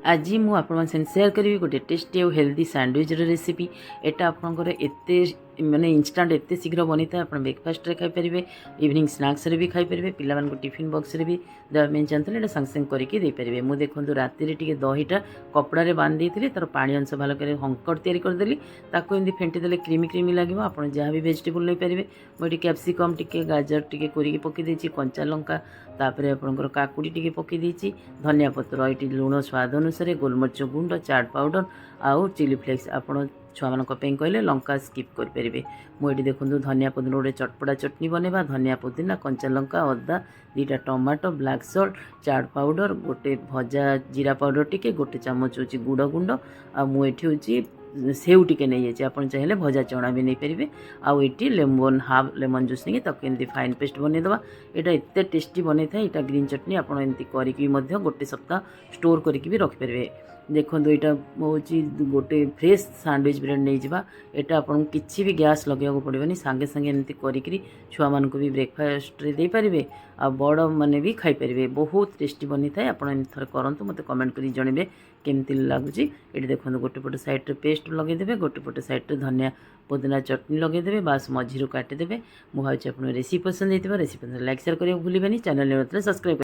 आज मु आपण सेयार करी गोटे टेस्टी और हेल्दी सैंडविच रेसिपी। एटा आपंकर एते माने इंस्टांट एते शीघ्र बनी था। आप ब्रेकफास्ट रे खाई परिबे, इवनिंग स्नैक्स रे भी खाई परिबे, पिला मान को टिफिन बॉक्स रे भी देमें जानते एटा संग संग करके दे परिबे। मु देखंतु राति रे टिके दहीटा कपड़ा रे बांध देइथिले, तार पानी अंश भालो करे हंकट तयारी कर देली, ताको एंदी फेंटी देले क्रीमी क्रीमी लागिबो। आपण जहाँ भी वेजिटेबल ले परिबे, मु एटी कैप्सिकम टिके, गाजर टिके कोरिके पके देछि, कंचा लंका, तापरे आपनकर काकुडी टिके पके देछि, धनिया पत्र, एटी लूण स्वाद अनुसार, गोलमरिच गुंड, चाट पाउडर आउ चिली फ्लेक्स। आपण छुआ मान कहले लंका स्किप करें। मुझे देखूँ धनिया पुदीना गोटे चटपटा चटनी बनवा, धनिया पुदीना, कंचा लंका, अदा, 2टा टमाटो, ब्लैक सल्ट, चाट पाउडर, गोटे भजा जीरा पाउडर टिके, गोटे चामच हूँ गुड़ गुंड, आ मुझे हूँ सेव टिके नहीं जाइए। आप चाहिए भजा चना भी नहीं पारे। आउ ये लेमन हाफ लेमन जूस नहीं ताको एमती फाइन पेस्ट बनईदेवा। यहाँ एत टेस्टी बन था। यहाँ ग्रीन चटनी आप करके गोटे सप्ताह स्टोर करके भी रखिपारे। देखो यहाँ हूँ गोटे फ्रेश सैंडविच ब्रेड नहीं जावा। यहाँ आपको किसी भी गैस लगे पड़ोनी, सांगे सांगे एमती करी छुआ मान भी ब्रेकफास्ट दे पारे, आ बड़ मैंने भी खाई पारे। बहुत टेस्टी बनी था। आप थर करूँ, मत कमेंट कर जनइबे केमती लगुच। ये देखो गोटे पटे साइड पेस्ट लगेदेवे, गोटे पटे साइड धनिया पुदीना चटनी लगेदेवे, बास मझीरू काटिदेवे। मुझे आप रेसिपी पसंद होता, रेसिपी लाइक शेयर करें भूलें। चैनल मतलब सब्सक्राइब।